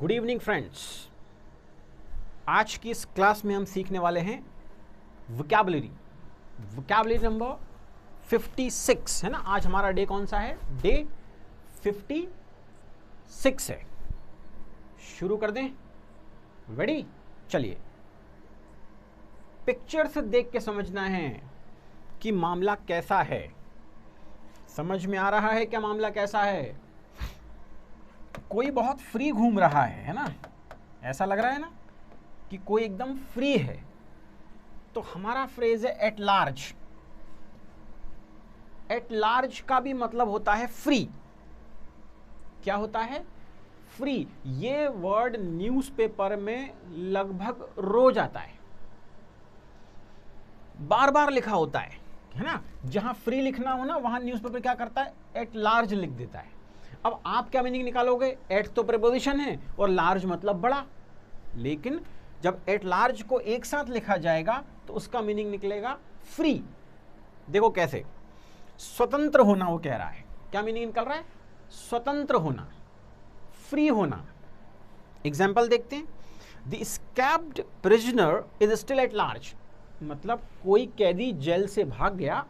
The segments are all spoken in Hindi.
Good evening friends. आज की इस क्लास में हम सीखने वाले हैं वोकैबुलरी नंबर 56 है ना। आज हमारा डे कौन सा है? डे 56 है। शुरू कर दें? रेडी? चलिए, पिक्चर से देख के समझना है कि मामला कैसा है। समझ में आ रहा है क्या मामला कैसा है? कोई बहुत फ्री घूम रहा है ना? ऐसा लग रहा है ना कि कोई एकदम फ्री है। तो हमारा फ्रेज है एट लार्ज। एट लार्ज का भी मतलब होता है फ्री। क्या होता है? फ्री। ये वर्ड न्यूज़पेपर में लगभग रोज आता है, बार बार लिखा होता है ना। जहां फ्री लिखना हो ना, वहां न्यूज़पेपर क्या करता है? एट लार्ज लिख देता है। अब आप क्या मीनिंग निकालोगे? एट तो प्रीपोजिशन है और लार्ज मतलब बड़ा। लेकिन जब एट लार्ज को एक साथ लिखा जाएगा तो उसका मीनिंग निकलेगा फ्री। देखो कैसे, स्वतंत्र होना वो कह रहा है। क्या मीनिंग निकल रहा है? स्वतंत्र होना, फ्री होना। एग्जाम्पल देखते हैं। The escaped prisoner is still at large. मतलब कोई कैदी जेल से भाग गया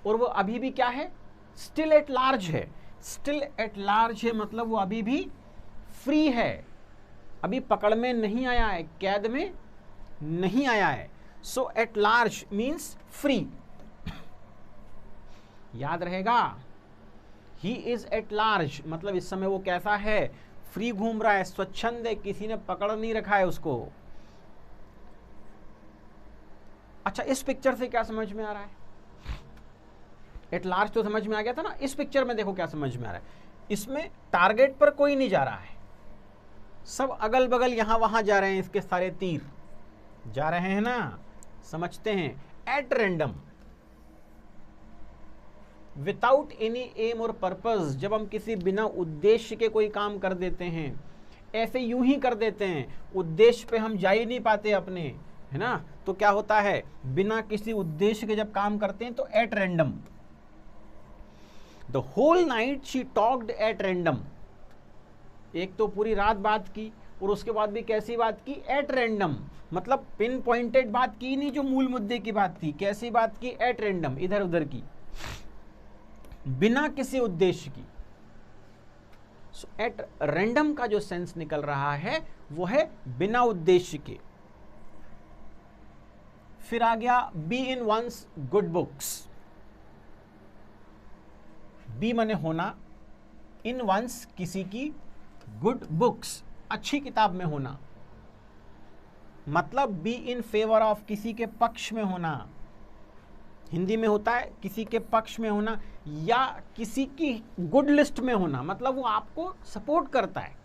और वो अभी भी क्या है? स्टिल एट लार्ज है। स्टिल एट लार्ज है मतलब वो अभी भी फ्री है, अभी पकड़ में नहीं आया है, कैद में नहीं आया है। सो एट लार्ज मीन्स फ्री। याद रहेगा, ही इज एट लार्ज मतलब इस समय वो कैसा है? फ्री घूम रहा है, स्वच्छंद है, किसी ने पकड़ नहीं रखा है उसको। अच्छा, इस पिक्चर से क्या समझ में आ रहा है? एट लार्ज तो समझ में आ गया था ना। इस पिक्चर में देखो क्या समझ में आ रहा है। इसमें टारगेट पर कोई नहीं जा रहा है, सब अगल बगल यहां वहां जा रहे हैं। इसके सारे तीर जा रहे हैं ना, समझते हैं। At random, without any aim और पर्पस। जब हम किसी बिना उद्देश्य के कोई काम कर देते हैं, ऐसे यूं ही कर देते हैं, उद्देश्य पे हम जा ही नहीं पाते अपने, है ना, तो क्या होता है? बिना किसी उद्देश्य के जब काम करते हैं तो at random. The whole night she talked at random. एक तो पूरी रात बात की और उसके बाद भी कैसी बात की? At random. मतलब पिन पॉइंटेड बात की नहीं, जो मूल मुद्दे की बात थी। कैसी बात की? एट रैंडम, इधर उधर की, बिना किसी उद्देश्य की। सो एट रैंडम का जो सेंस निकल रहा है वो है बिना उद्देश्य के। फिर आ गया be in one's good books. Be माने होना, इन वंस किसी की, गुड बुक्स अच्छी किताब में होना। मतलब बी इन फेवर ऑफ, किसी के पक्ष में होना। हिंदी में होता है किसी के पक्ष में होना या किसी की गुड लिस्ट में होना। मतलब वो आपको सपोर्ट करता है,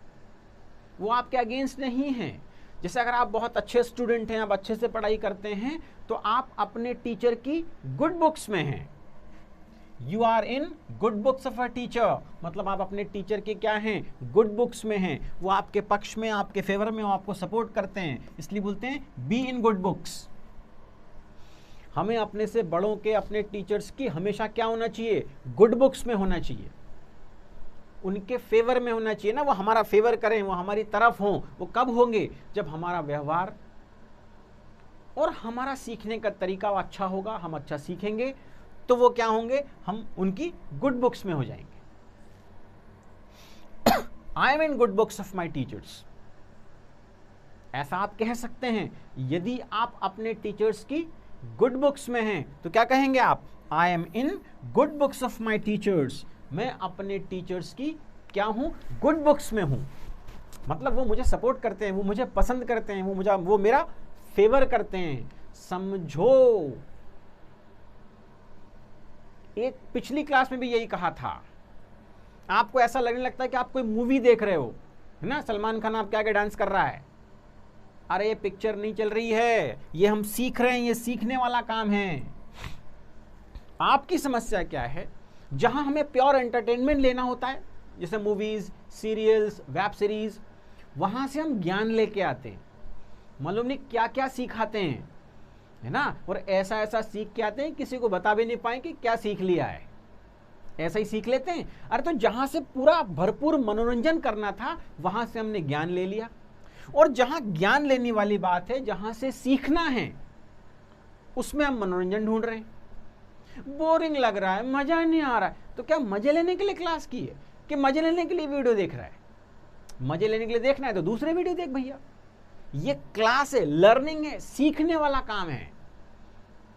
वो आपके अगेंस्ट नहीं है। जैसे अगर आप बहुत अच्छे स्टूडेंट हैं, आप अच्छे से पढ़ाई करते हैं, तो आप अपने टीचर की गुड बुक्स में हैं। You are in good books of a teacher. मतलब आप अपने टीचर के क्या हैं? गुड बुक्स में हैं। वो आपके पक्ष में, आपके फेवर में, वो आपको सपोर्ट करते हैं, इसलिए बोलते हैं बी इन गुड बुक्स। हमें अपने से बड़ों के, अपने टीचर्स की हमेशा क्या होना चाहिए? गुड बुक्स में होना चाहिए, उनके फेवर में होना चाहिए ना। वो हमारा फेवर करें, वो हमारी तरफ हों। वो कब होंगे? जब हमारा व्यवहार और हमारा सीखने का तरीका अच्छा होगा, हम अच्छा सीखेंगे, तो वो क्या होंगे? हम उनकी गुड बुक्स में हो जाएंगे। आई am in good books of my teachers, ऐसा आप कह सकते हैं। यदि आप अपने टीचर्स की गुड बुक्स में हैं तो क्या कहेंगे आप? आई am in good books of my teachers. मैं अपने टीचर्स की क्या हूं? गुड बुक्स में हूं। मतलब वो मुझे सपोर्ट करते हैं, वो मुझे पसंद करते हैं, वो मेरा फेवर करते हैं। समझो, एक पिछली क्लास में भी यही कहा था। आपको ऐसा लगने लगता है कि आप कोई मूवी देख रहे हो, है ना। सलमान खान आपके आगे डांस कर रहा है। अरे ये पिक्चर नहीं चल रही है, ये हम सीख रहे हैं, ये सीखने वाला काम है। आपकी समस्या क्या है? जहां हमें प्योर एंटरटेनमेंट लेना होता है, जैसे मूवीज, सीरियल्स, वेब सीरीज, वहां से हम ज्ञान लेके आते हैं। मालूम नहीं क्या क्या सिखाते हैं, है ना। और ऐसा ऐसा सीख के आते हैं, किसी को बता भी नहीं पाए कि क्या सीख लिया है। ऐसा ही सीख लेते हैं। अरे तो जहां से पूरा भरपूर मनोरंजन करना था वहां से हमने ज्ञान ले लिया, और जहां ज्ञान लेने वाली बात है, जहां से सीखना है, उसमें हम मनोरंजन ढूंढ रहे हैं। बोरिंग लग रहा है, मजा नहीं आ रहा है, तो क्या मजे लेने के लिए क्लास की है कि मजे लेने के लिए वीडियो देख रहा है? मजे लेने के लिए देखना है तो दूसरे वीडियो देख भैया। ये क्लास है, लर्निंग है, सीखने वाला काम है।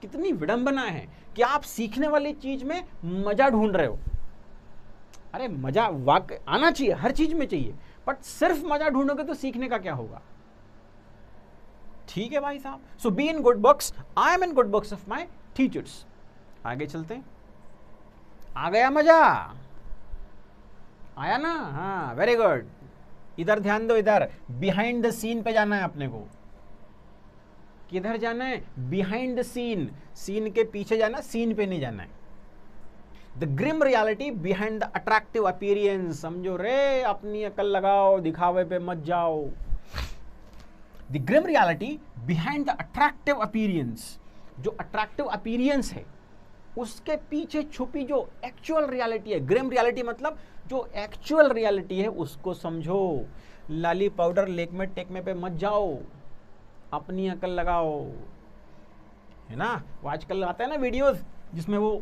कितनी विडंबना है कि आप सीखने वाली चीज में मजा ढूंढ रहे हो। अरे मजा वाकई आना चाहिए, हर चीज में चाहिए, बट सिर्फ मजा ढूंढोगे तो सीखने का क्या होगा? ठीक है भाई साहब। So be in good books, I am in good books of my teachers. आगे चलते हैं। आ गया मजा? आया ना? हाँ, वेरी गुड। इधर ध्यान दो, इधर बिहाइंड द सीन पे जाना है अपने को। किधर जाना है? Behind the scene. सीन के पीछे जाना, सीन पे नहीं जाना है। The grim reality behind the attractive appearance. समझो रे, अपनी अकल लगाओ, दिखावे पे मत जाओ। The grim reality behind the attractive appearance. जो अट्रैक्टिव अपीयरेंस है उसके पीछे छुपी जो एक्चुअल रियलिटी है। ग्रिम रियलिटी मतलब जो एक्चुअल रियलिटी है उसको समझो। लाली पाउडर लेकमे टेकमे पे मत जाओ, अपनी अकल लगाओ, है ना? वो आजकल आता है ना वीडियोस जिसमें वो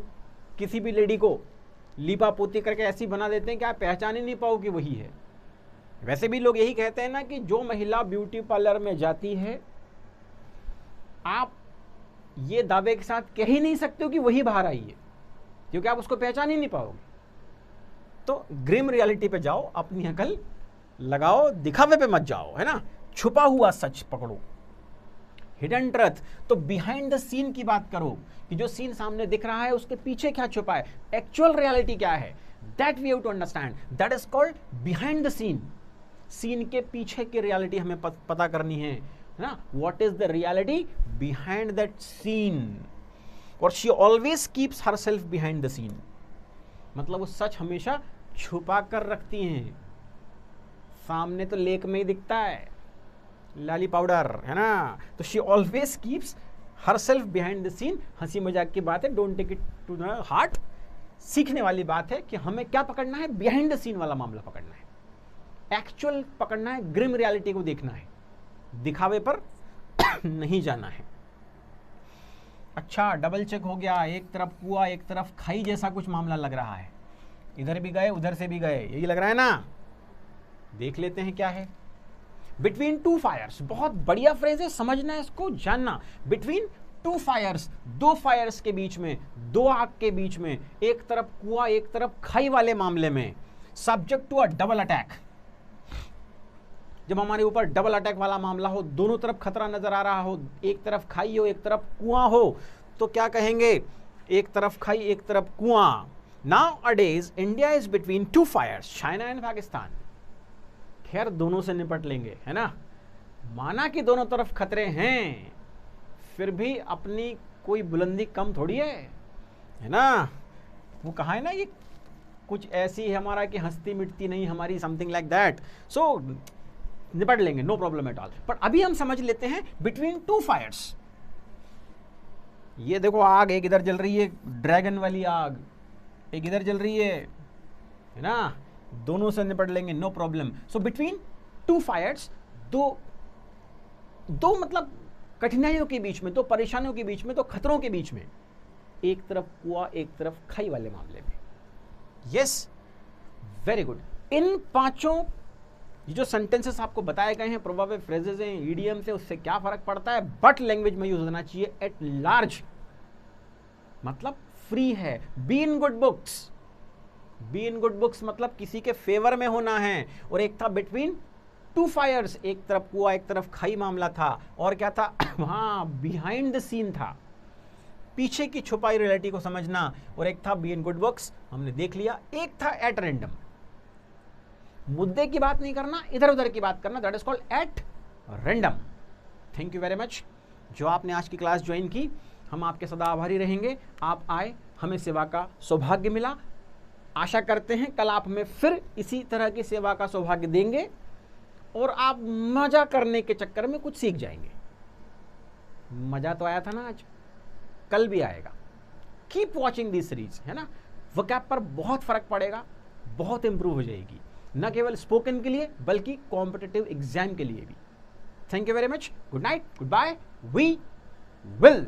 किसी भी लेडी को लीपा पोती करके ऐसी बना देते हैं कि आप पहचान ही नहीं पाओ कि वही है। वैसे भी लोग यही कहते हैं ना कि जो महिला ब्यूटी पार्लर में जाती है, आप ये दावे के साथ कह ही नहीं सकते हो कि वही बाहर आई है, क्योंकि आप उसको पहचान ही नहीं पाओगे। तो ग्रिम रियलिटी पे जाओ, अपनी अकल लगाओ, दिखावे पे मत जाओ, है ना? छुपा हुआ सच पकड़ो, हिडन ट्रुथ। तो बिहाइंड द सीन की बात करो कि जो सीन सामने दिख रहा है उसके पीछे क्या छुपा है, एक्चुअल रियलिटी क्या है, that we have to understand. That is called behind the scene. Scene के पीछे की रियलिटी हमें पता करनी है ना? What is the reality behind that scene. और she always keeps herself behind the scene, मतलब वो सच हमेशा छुपा कर रखती हैं। सामने तो लेक में ही दिखता है लाली पाउडर, है ना? तो she always keeps herself behind the scene. हंसी मजाक की बात है, don't take it to the heart. सीखने वाली बात है कि हमें क्या पकड़ना है, बिहाइंड द सीन वाला मामला पकड़ना है, एक्चुअल पकड़ना है, ग्रिम रियलिटी को देखना है, दिखावे पर नहीं जाना है। अच्छा, डबल चेक हो गया। एक तरफ कुआं, एक तरफ खाई जैसा कुछ मामला लग रहा है। इधर भी गए, उधर से भी गए, यही लग रहा है ना? देख लेते हैं क्या है। बिटवीन टू फायर्स, बहुत बढ़िया फ्रेज है, समझना है इसको, जानना। बिटवीन टू फायर्स, दो फायर्स के बीच में, दो आग के बीच में, एक तरफ कुआं एक तरफ खाई वाले मामले में, subject to a double attack. जब हमारे ऊपर डबल अटैक वाला मामला हो, दोनों तरफ खतरा नजर आ रहा हो, एक तरफ खाई हो एक तरफ कुआं हो, तो क्या कहेंगे? एक तरफ खाई एक तरफ कुआं। Nowadays India is between two fires, China and Pakistan. खैर दोनों से निपट लेंगे, है ना? माना कि दोनों तरफ खतरे हैं, फिर भी अपनी कोई बुलंदी कम थोड़ी है ना? वो कहा है ना, ये कुछ ऐसी है हमारा कि हंसती मिटती नहीं हमारी, समथिंग लाइक दैट। सो निपट लेंगे, नो प्रॉब्लम एट ऑल। पर अभी हम समझ लेते हैं बिटवीन टू फायर्स। ये देखो आग, एक इधर जल रही है ड्रैगन वाली आग, एक इधर जल रही है ना? दोनों से निपट लेंगे, no problem. So between two fires, दो मतलब कठिनाइयों के बीच में, दो परेशानियों के बीच में, दो खतरों के बीच में, एक तरफ कुआं एक तरफ खाई वाले मामले में। Yes, very good. इन पांचों ये जो सेंटेंसेस आपको बताए गए हैं, प्रोवर्ब फ्रेजेस हैं, ईडीएम से, उससे क्या फर्क पड़ता है? बट लैंग्वेज में यूज होना चाहिए, एट लार्ज, मतलब फ्री है। B in good books, B in good books मतलब किसी के फेवर में होना है। और एक था बिटवीन टू फायर्स, एक तरफ कुआं एक तरफ खाई मामला था, और क्या था? हाँ, बिहाइंड द सीन था, पीछे की छुपाई रियलिटी को समझना। और एक था बी इन गुड बुक्स, हमने देख लिया। एक था एट रैंडम, मुद्दे की बात नहीं करना, इधर उधर की बात करना, that is called at random. Thank you very much जो आपने आज की क्लास ज्वाइन की, हम आपके सदा आभारी रहेंगे। आप आए, हमें सेवा का सौभाग्य मिला। आशा करते हैं कल आप हमें फिर इसी तरह की सेवा का सौभाग्य देंगे और आप मजा करने के चक्कर में कुछ सीख जाएंगे। मजा तो आया था ना आज, कल भी आएगा। कीप वॉचिंग दिस सीरीज, है ना? वोकैब पर बहुत फर्क पड़ेगा, बहुत इंप्रूव हो जाएगी, न केवल स्पोकन के लिए बल्कि कॉम्पिटिटिव एग्जाम के लिए भी। Thank you very much, good night, good bye, we will